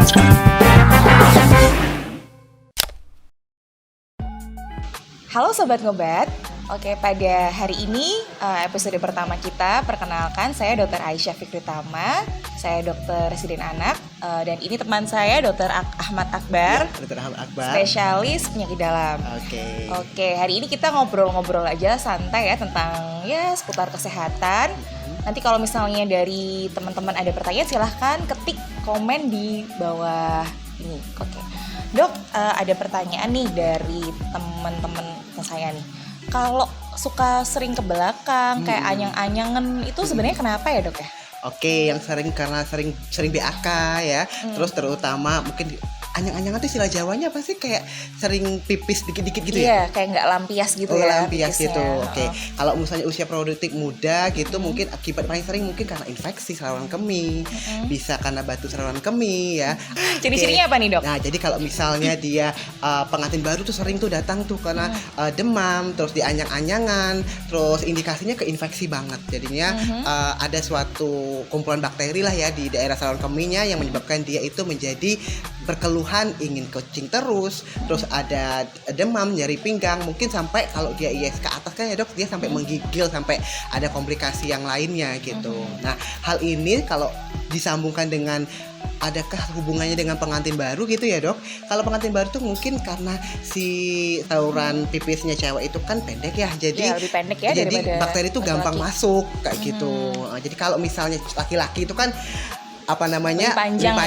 Halo Sobat Ngobat, oke pada hari ini episode pertama kita, perkenalkan saya Dr. Aisyah Fikritama, saya dokter residen anak dan ini teman saya Dr. Ahmad Akbar, ya, Dr. Ahmad Akbar, spesialis penyakit dalam. Oke, hari ini kita ngobrol-ngobrol aja santai ya tentang seputar kesehatan. Nanti kalau misalnya dari teman-teman ada pertanyaan silahkan ketik komen di bawah ini. Oke. Dok, ada pertanyaan nih dari teman-teman saya nih. Kalau suka sering ke belakang, kayak anyang-anyangan, itu sebenarnya kenapa ya dok ya? Oke, yang karena sering BAK ya. Terus terutama mungkin anyang-anyangan itu istilah Jawanya apa sih? Kayak sering pipis dikit-dikit gitu ya? Iya, kayak nggak lampias gitu ya. Lampias gitu. Oke. Kalau misalnya usia produktif muda gitu, mungkin akibat paling sering mungkin karena infeksi saluran kemih, bisa karena batu saluran kemih ya. Ciri-cirinya apa nih dok? Nah, jadi kalau misalnya dia pengantin baru tuh sering tuh datang tuh karena demam, terus dianyang-anyangan, terus indikasinya ke infeksi banget. Jadinya ada suatu kumpulan bakteri lah ya di daerah saluran kemihnya yang menyebabkan dia itu menjadi berkeluhan ingin kencing terus ada demam, nyeri pinggang, mungkin sampai kalau dia ISK atas kan ya dok, dia sampai menggigil, sampai ada komplikasi yang lainnya gitu. Nah, hal ini kalau disambungkan dengan adakah hubungannya dengan pengantin baru gitu ya dok? Kalau pengantin baru tuh mungkin karena si saluran pipisnya cewek itu kan pendek ya, jadi lebih pendek ya, jadi bakteri itu laki-laki. gampang masuk kayak gitu. Jadi kalau misalnya laki-laki itu kan lebih panjang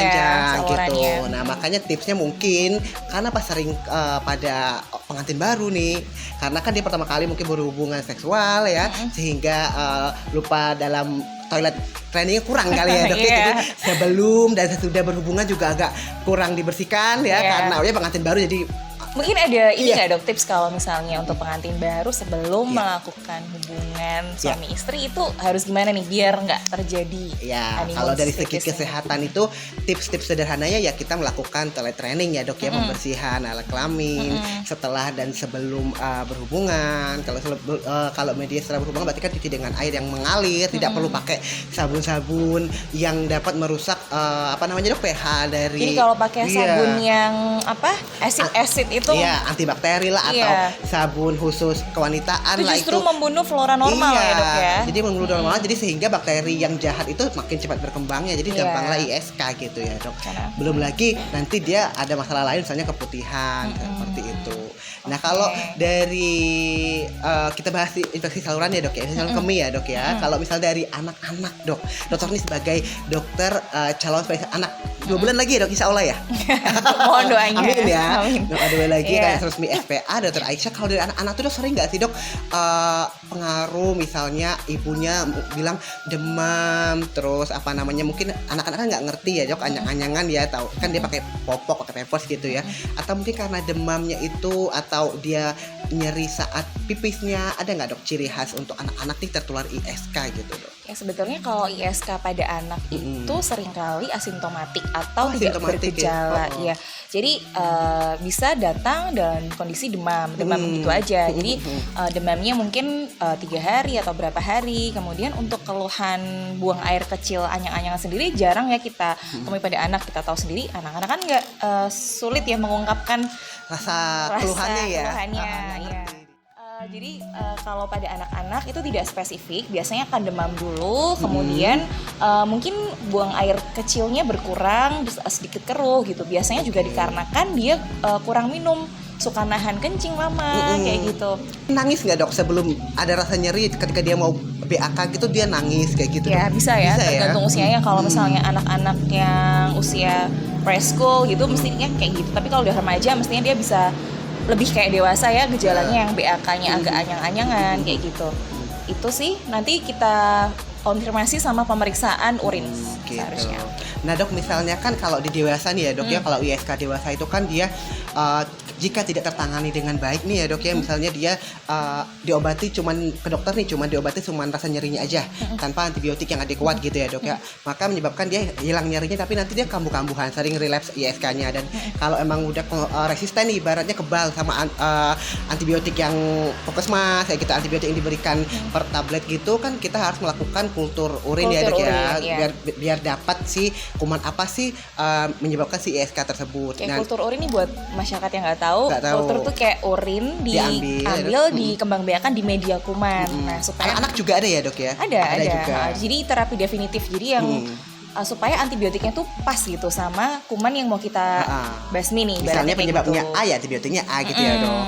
gitu. Nah, makanya tipsnya mungkin karena pas sering pada pengantin baru nih, karena kan dia pertama kali mungkin berhubungan seksual ya, sehingga lupa dalam toilet trainingnya kurang kali ya dok. Jadi sebelum dan sesudah berhubungan juga agak kurang dibersihkan ya, karena pengantin baru jadi. Mungkin ada ini nggak dok tips kalau misalnya untuk pengantin baru sebelum melakukan hubungan suami istri itu harus gimana nih biar nggak terjadi? Ya, kalau dari segi kesehatan itu tips-tips sederhananya ya kita melakukan toilet training ya dok ya, pembersihan alat kelamin setelah dan sebelum berhubungan. Kalau media setelah berhubungan berarti kan cuci dengan air yang mengalir, tidak perlu pakai sabun-sabun yang dapat merusak dok pH dari. Jadi kalau pakai sabun yang acid itu antibakteri lah atau sabun khusus kewanitaan lah, justru membunuh flora normal ya dok ya. Jadi membunuh flora normal, jadi sehingga bakteri yang jahat itu makin cepat berkembangnya, jadi gampanglah ISK gitu ya dok. Belum lagi nanti dia ada masalah lain misalnya keputihan seperti itu. Nah, kalau dari kita bahas infeksi saluran ya dok ya, saluran kemih ya dok ya. Kalau misal dari anak-anak dok, dokter ini sebagai dokter calon spesialis anak 2 bulan lagi ya dok, insya Allah ya. Mohon doanya. Amin ya. Doa lagi kayak resmi SPA Dokter Aisyah. Kalau dari anak-anak tuh sering nggak sih dok pengaruh misalnya ibunya bilang demam, terus mungkin anak-anak kan nggak ngerti ya dok, anyang-anyangan ya, tahu kan dia pakai popok, pakai pampers gitu ya, atau mungkin karena demamnya itu atau dia nyeri saat pipisnya, ada nggak dok ciri khas untuk anak-anak nih tertular ISK gitu dok? Ya sebetulnya kalau ISK pada anak itu seringkali asimptomatik atau tidak bergejala ya. Jadi bisa datang dalam kondisi demam gitu aja. Jadi demamnya mungkin 3 hari atau berapa hari. Kemudian untuk keluhan buang air kecil anyang-anyangan sendiri jarang ya kita temui pada anak. Kita tahu sendiri anak-anak kan nggak sulit ya mengungkapkan rasa keluhannya ya. Jadi kalau pada anak-anak itu tidak spesifik, biasanya akan demam dulu, kemudian mungkin buang air kecilnya berkurang, sedikit keruh gitu. Biasanya juga dikarenakan dia kurang minum, suka nahan kencing lama kayak gitu. Nangis nggak dok sebelum ada rasa nyeri ketika dia mau BAK gitu, dia nangis kayak gitu? Ya dok? Bisa tergantung usianya. Kalau misalnya anak-anak yang usia preschool gitu mestinya kayak gitu. Tapi kalau udah remaja mestinya dia bisa lebih kayak dewasa ya, gejalanya yang BAK-nya agak anyang-anyangan kayak gitu. Itu sih nanti kita konfirmasi sama pemeriksaan urin seharusnya. Nah dok, misalnya kan kalau di dewasa nih ya dok ya, kalau ISK dewasa itu kan dia jika tidak tertangani dengan baik nih ya dok ya, misalnya dia diobati cuman ke dokter nih cuman diobati cuman rasa nyerinya aja tanpa antibiotik yang adekuat gitu ya dok ya, maka menyebabkan dia hilang nyerinya tapi nanti dia kambuh-kambuhan, sering relapse ISK-nya. Dan kalau emang udah resisten nih, ibaratnya kebal sama antibiotik yang puskesmas kayak gitu, antibiotik yang diberikan per tablet gitu kan, kita harus melakukan kultur urin ya dok ya, biar dapat si kuman apa sih menyebabkan si ISK tersebut. Kayak kultur urin nih buat masyarakat yang nggak tahu, kultur tuh kayak urin diambil dikembangbiakan di media kuman. Nah, supaya anak juga ada ya dok ya? Ada juga. Jadi terapi definitif, jadi yang supaya antibiotiknya tuh pas gitu sama kuman yang mau kita basmi nih. Misalnya penyebabnya gitu. A ya antibiotiknya A gitu ya dok.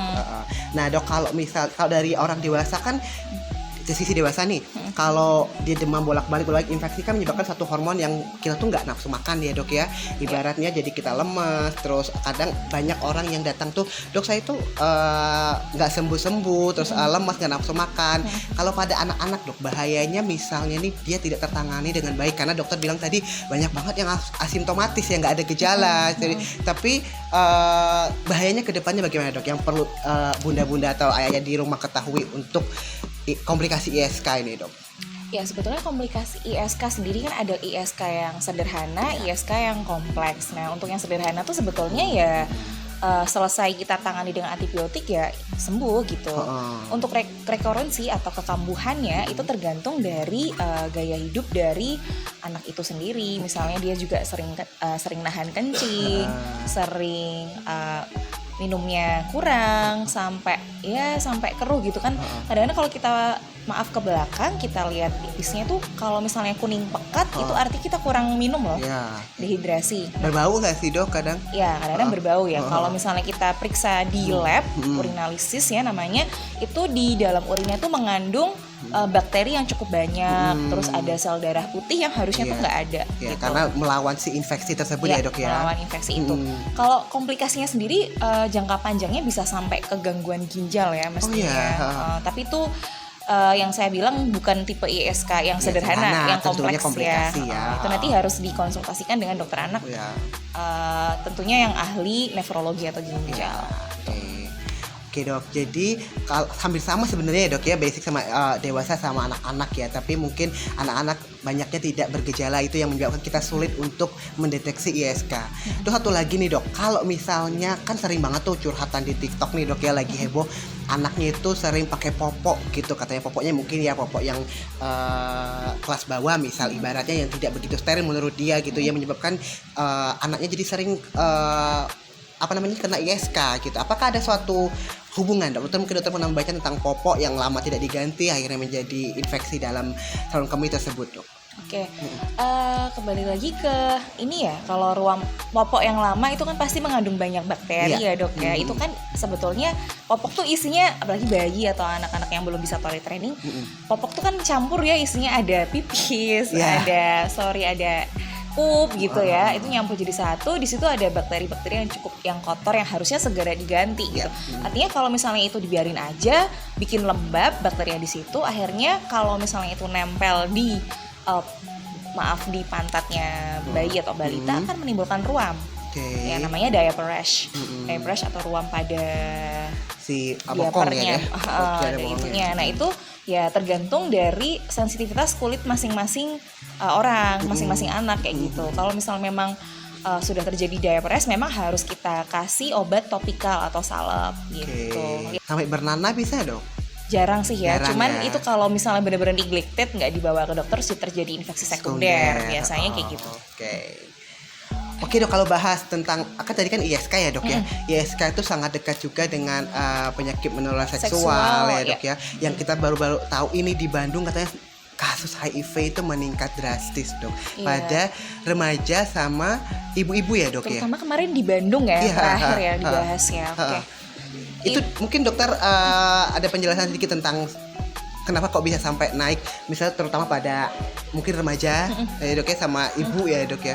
Nah dok, kalau dari orang dewasa kan, sisi dewasa nih, kalau dia demam bolak-balik infeksi kan menyebabkan satu hormon yang kita tuh nggak nafsu makan ya dok ya, ibaratnya jadi kita lemas. Terus kadang banyak orang yang datang tuh, dok saya tuh nggak sembuh-sembuh, terus lemas, nggak nafsu makan. Kalau pada anak-anak dok, bahayanya misalnya nih dia tidak tertangani dengan baik, karena dokter bilang tadi banyak banget yang asimptomatis yang nggak ada gejala. Jadi, tapi bahayanya kedepannya bagaimana dok, yang perlu bunda-bunda atau ayah di rumah ketahui untuk komplikasi ISK ini dok? Ya sebetulnya komplikasi ISK sendiri kan ada ISK yang sederhana, ISK yang kompleks. Nah untuk yang sederhana tuh sebetulnya ya selesai kita tangani dengan antibiotik ya sembuh gitu. Untuk rekorensi atau kekambuhannya itu tergantung dari gaya hidup dari anak itu sendiri. Misalnya dia juga sering nahan kencing, sering minumnya kurang sampai keruh gitu kan. Kadang-kadang kalau kita maaf ke belakang, kita lihat pipisnya tuh kalau misalnya kuning pekat itu arti kita kurang minum loh. Dehidrasi. Berbau nggak sih dok kadang? Ya kadang-kadang berbau ya. Kalau misalnya kita periksa di lab, urinalisis ya namanya, itu di dalam urinnya tuh mengandung bakteri yang cukup banyak, terus ada sel darah putih yang harusnya tuh nggak ada gitu. Karena melawan si infeksi tersebut ya dok ya. Melawan infeksi itu. Kalau komplikasinya sendiri jangka panjangnya bisa sampai ke gangguan ginjal ya mestinya. Tapi itu yang saya bilang bukan tipe ISK yang sederhana, yang kompleks ya. Itu nanti harus dikonsultasikan dengan dokter anak. Tentunya yang ahli nefrologi atau ginjal. Oke dok, jadi hampir sama sebenarnya ya dok ya, basic sama dewasa sama anak-anak ya, tapi mungkin anak-anak banyaknya tidak bergejala, itu yang menyebabkan kita sulit untuk mendeteksi ISK. Terus satu lagi nih dok, kalau misalnya kan sering banget tuh curhatan di TikTok nih dok ya, lagi heboh anaknya itu sering pakai popok gitu, katanya popoknya mungkin ya popok yang kelas bawah misal, ibaratnya yang tidak begitu steril menurut dia gitu ya, menyebabkan anaknya jadi sering kena ISK gitu. Apakah ada suatu hubungan dok? Mungkin dokter pernah membaca tentang popok yang lama tidak diganti akhirnya menjadi infeksi dalam saluran kemih tersebut dok. Oke, kembali lagi ke ini ya, kalau ruang popok yang lama itu kan pasti mengandung banyak bakteri ya dok ya. Itu kan sebetulnya popok tuh isinya, apalagi bayi atau anak-anak yang belum bisa toilet training, popok tuh kan campur ya, isinya ada pipis, ada pup gitu ya, itu nyampur jadi satu. Di situ ada bakteri-bakteri yang kotor yang harusnya segera diganti gitu. Artinya kalau misalnya itu dibiarin aja, bikin lembab bakteri di situ, akhirnya kalau misalnya itu nempel di di pantatnya bayi atau balita akan menimbulkan ruam. Ya namanya diaper rash. Diaper rash atau ruam pada si diapernya itunya. Nah itu ya tergantung dari sensitivitas kulit masing-masing orang, masing-masing anak kayak gitu. Kalau misalnya memang sudah terjadi diaper rash, memang harus kita kasih obat topikal atau salep gitu. Sampai bernanah bisa dong? Jarang sih ya, cuman itu kalau misalnya benar-benar neglected, nggak dibawa ke dokter sih terjadi infeksi sekunder biasanya kayak gitu. Oke dok, kalau bahas tentang tadi kan ISK ya dok ya. ISK itu sangat dekat juga dengan penyakit menular seksual ya dok ya. Yang kita baru-baru tahu ini di Bandung katanya kasus HIV itu meningkat drastis dok pada remaja sama ibu-ibu ya dok. Terutama kemarin di Bandung ya terakhir ya dibahas ya. Itu mungkin dokter ada penjelasan sedikit tentang kenapa kok bisa sampai naik, misalnya terutama pada mungkin remaja ya dok ya, sama ibu ya dok ya.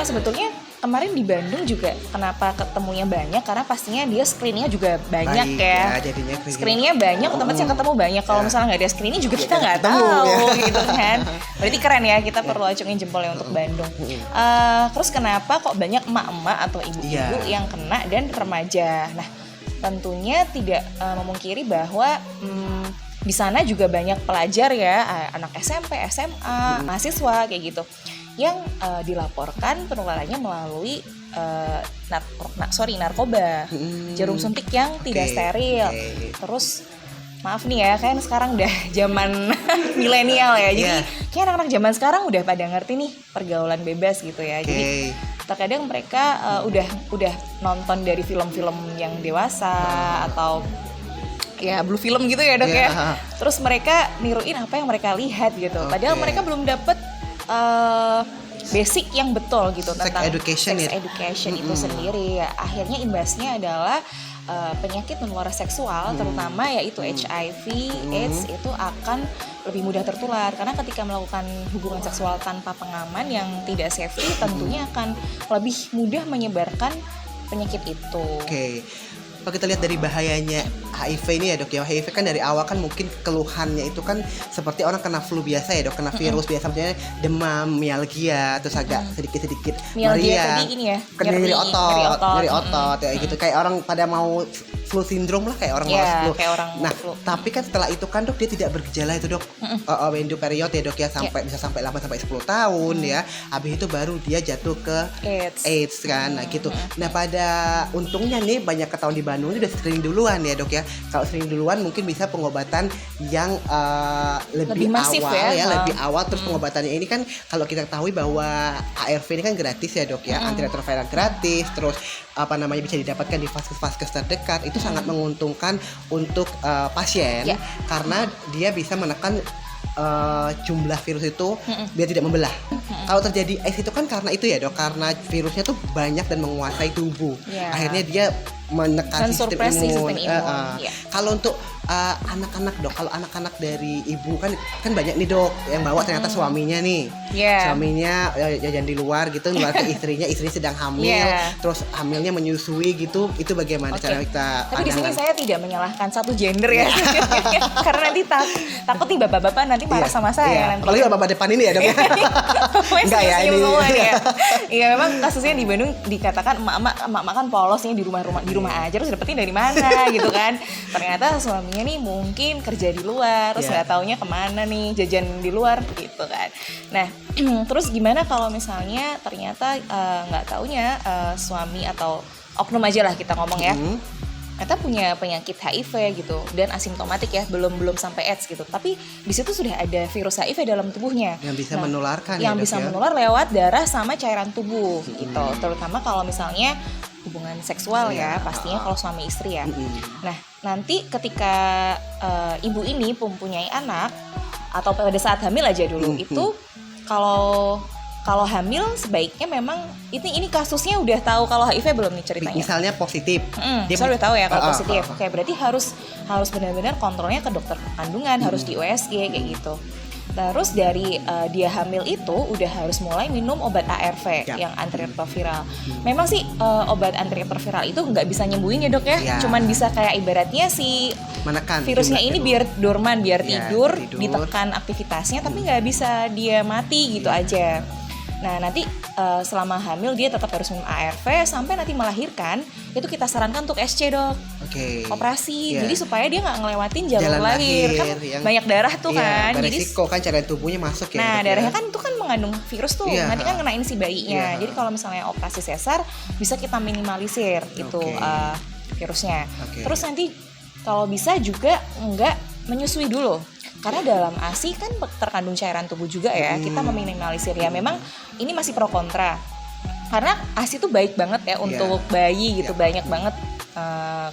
Sebetulnya kemarin di Bandung juga kenapa ketemunya banyak, karena pastinya dia screeningnya juga banyak ya screeningnya banyak, otomatis yang ketemu banyak. Kalau misalnya nggak ada screening juga kita nggak tahu gitu kan. Berarti keren ya, kita perlu acungin jempol ya untuk Bandung. Terus kenapa kok banyak emak-emak atau ibu-ibu yang kena dan remaja? Nah, tentunya tidak memungkiri bahwa di sana juga banyak pelajar ya, anak SMP, SMA, mahasiswa kayak gitu, yang dilaporkan penularannya melalui narkoba, jarum suntik yang tidak steril. Terus maaf nih ya, kan sekarang udah zaman milenial ya, jadi kayak anak-anak zaman sekarang udah pada ngerti nih pergaulan bebas gitu ya. Jadi terkadang mereka udah nonton dari film-film yang dewasa atau ya blue film gitu ya dok ya. Terus mereka niruin apa yang mereka lihat gitu. Padahal mereka belum dapet basic yang betul gitu tentang sex education itu sendiri. Akhirnya imbasnya adalah penyakit menular seksual terutama yaitu HIV, AIDS itu akan lebih mudah tertular karena ketika melakukan hubungan seksual tanpa pengaman yang tidak safety tentunya akan lebih mudah menyebarkan penyakit itu. Kalau kita lihat dari bahayanya HIV ini ya dok ya, HIV kan dari awal kan mungkin keluhannya itu kan seperti orang kena flu biasa ya dok, kena virus biasa, misalnya demam, mialgia, terus agak sedikit mialgia tadi ini ya, nyeri otot ya gitu, kayak orang pada mau flu syndrome lah, kayak orang mau flu. Flu. Tapi kan setelah itu kan dok dia tidak bergejala itu dok, window period ya dok ya, bisa sampai 8 sampai 10 tahun ya. Habis itu baru dia jatuh ke AIDS kan, nah gitu. Nah pada untungnya nih banyak ketahuan di Bandung ini udah screening duluan ya dok ya. Kalau screening duluan mungkin bisa pengobatan yang lebih masif awal ya, lebih awal. Terus pengobatannya ini kan kalau kita ketahui bahwa ARV ini kan gratis ya dok ya, antiretroviral gratis, terus bisa didapatkan di vaskes terdekat. Itu sangat menguntungkan untuk pasien karena dia bisa menekan jumlah virus itu biar tidak membelah. Kalau terjadi AIDS itu kan karena itu ya dok, karena virusnya tuh banyak dan menguasai tubuh. Akhirnya dia menekan sistem imun. Kalau untuk anak-anak dok, kalau anak-anak dari ibu kan banyak nih dok yang bawa ternyata suaminya nih, suaminya jajan di luar gitu, luar ke istrinya sedang hamil, terus hamilnya menyusui gitu, itu bagaimana cara kita? Tapi di sini saya tidak menyalahkan satu gender ya, karena nanti takut nih bapak-bapak nanti marah sama saya. Apalagi bapak depan ini ya dok. Enggak ya ini. Iya memang kasusnya di Bandung dikatakan emak-emak kan polos nih di rumah aja, terus dapetin dari mana gitu kan? Ternyata suaminya nih mungkin kerja di luar, terus nggak taunya kemana nih jajan di luar gitu kan. Nah terus gimana kalau misalnya ternyata nggak taunya suami atau oknum aja lah kita ngomong ya, ternyata punya penyakit HIV gitu dan asimptomatik ya, belum sampai AIDS gitu, tapi di situ sudah ada virus HIV dalam tubuhnya yang bisa menularkan, yang bisa menular lewat darah sama cairan tubuh gitu, terutama kalau misalnya hubungan seksual ya, pastinya kalau suami istri ya. Nah nanti ketika ibu ini mempunyai anak atau pada saat hamil aja dulu itu kalau hamil sebaiknya memang ini kasusnya udah tahu kalau HIV belum nih ceritanya. Misalnya positif. Dia udah tahu ya kalau positif. Oke, berarti harus benar-benar kontrolnya ke dokter kandungan, harus di USG kayak gitu. Terus dari dia hamil itu udah harus mulai minum obat ARV yang antiretroviral. Memang sih obat antiretroviral itu nggak bisa nyembuhin ya dok ya. Cuman bisa kayak ibaratnya si menekan virusnya ini biar dorman, biar tidur, ditekan aktivitasnya, tapi nggak bisa dia mati gitu aja. Nah nanti selama hamil dia tetap harus minum ARV sampai nanti melahirkan, itu kita sarankan untuk SC dok, operasi. Jadi supaya dia nggak ngelewatin jalan lahir kan banyak darah tuh kan. Jadi resiko kan cairan tubuhnya masuk ya. Nah darahnya kan itu kan mengandung virus tuh, nanti kan ngenain si bayinya. Jadi kalau misalnya operasi sesar bisa kita minimalisir itu virusnya. Terus nanti kalau bisa juga nggak menyusui dulu. Karena dalam ASI kan terkandung cairan tubuh juga ya, kita meminimalisir ya. Memang ini masih pro kontra, karena ASI itu baik banget ya untuk bayi gitu, banyak banget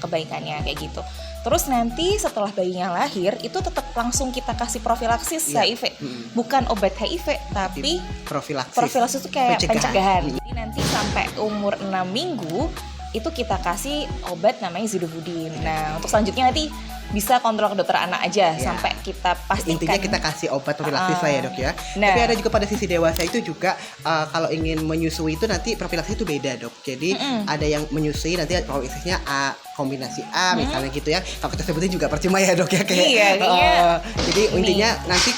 kebaikannya kayak gitu. Terus nanti setelah bayinya lahir itu tetap langsung kita kasih profilaksis HIV, bukan obat HIV tapi profilaksis itu kayak pencegahan. Jadi nanti sampai umur 6 minggu itu kita kasih obat namanya Zidovudin. Nah untuk selanjutnya nanti bisa kontrol ke dokter anak aja sampai kita pastikan. Intinya kita kasih obat profilaksis lah ya dok ya. Tapi ada juga pada sisi dewasa itu juga kalau ingin menyusui itu nanti profilaksis itu beda dok. Jadi ada yang menyusui nanti profilaksisnya A kombinasi A misalnya gitu ya. Kalau kita sebutin juga percuma ya dok ya kayak. Iya, jadi intinya nanti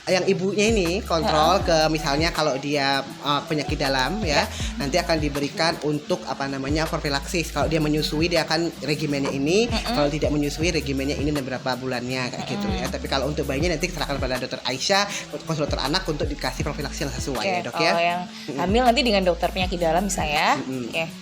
yang ibunya ini kontrol ke misalnya kalau dia penyakit dalam ya, nanti akan diberikan untuk apa namanya profilaksis. Kalau dia menyusui dia akan regimennya ini, kalau tidak menyusui regimennya ini dan berapa bulannya kayak gitu ya. Tapi kalau untuk bayinya nanti serahkan pada dokter Aisyah, konsultan anak untuk dikasih profilaksis yang sesuai ya dok ya. Kalau yang hamil nanti dengan dokter penyakit dalam bisa ya.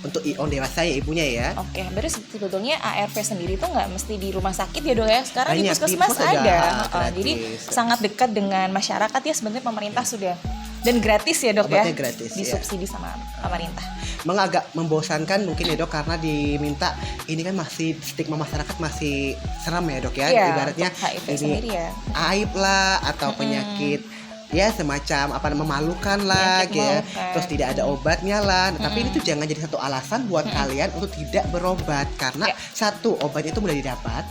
Untuk dewasa ya ibunya ya. Berarti sebetulnya ARV sendiri tuh nggak mesti di rumah sakit ya dok ya. Sekarang di Banyak, puskesmas di ada. gratis. Jadi sangat dekat dengan masyarakat ya, sebenarnya pemerintah sudah, dan gratis ya dok. Obatnya ya. gratis, disubsidi sama pemerintah. Memang agak membosankan mungkin ya dok, karena diminta ini kan masih stigma masyarakat masih seram ya dok ya. Ibaratnya HIV ini sendiri ya. aib lah atau penyakit ya semacam apa memalukan lah ya, terus tidak ada obatnya lah. Tapi ini tuh jangan jadi satu alasan buat kalian untuk tidak berobat, karena satu, obatnya itu mudah didapat,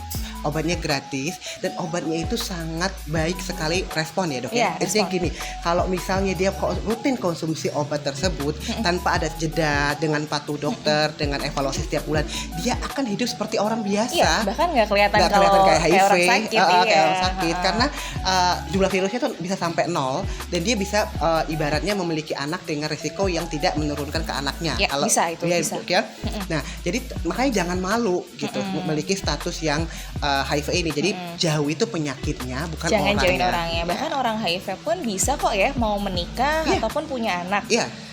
obatnya gratis, dan obatnya itu sangat baik sekali respon ya dok ya. Intinya gini, kalau misalnya dia rutin konsumsi obat tersebut tanpa ada jeda, dengan patuh dokter, dengan evaluasi setiap bulan, dia akan hidup seperti orang biasa. Bahkan nggak kelihatan kayak HIV, kayak orang sakit, kayak orang sakit, karena jumlah virusnya tuh bisa sampai 0, dan dia bisa ibaratnya memiliki anak dengan risiko yang tidak menurunkan ke anaknya. Kalau bisa itu bisa. Ya. Nah, jadi makanya jangan malu gitu memiliki status yang HIV ini. Jadi jauh itu penyakitnya, bukan jangan orangnya. Jauhin orangnya. Bahkan orang HIV pun bisa kok ya mau menikah ataupun punya anak.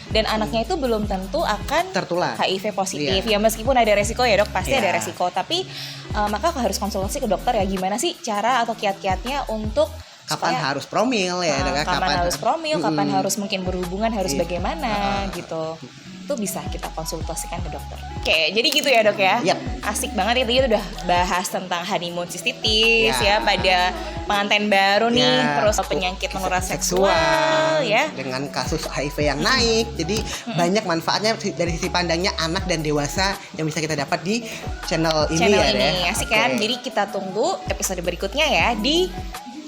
Dan anaknya itu belum tentu akan tertular HIV positif. Ya meskipun ada resiko ya dok, pasti ada resiko. Tapi maka harus konsultasi ke dokter ya, gimana sih cara atau kiat-kiatnya untuk kapan harus promil ya, kapan harus promil, kapan harus mungkin berhubungan, harus bagaimana gitu. Itu bisa kita konsultasikan ke dokter. Oke, jadi gitu ya dok ya. Asik banget ya, tadi udah bahas tentang honeymoon sistitis ya pada pengantin baru nih, terus penyakit menular seksual ya, dengan kasus HIV yang naik. Jadi banyak manfaatnya dari sisi pandangnya anak dan dewasa yang bisa kita dapat di channel ini ya. Asik kan? Jadi kita tunggu episode berikutnya ya di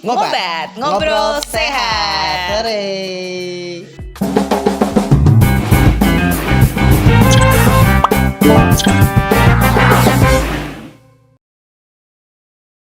Ngobrol Sehat. Hore.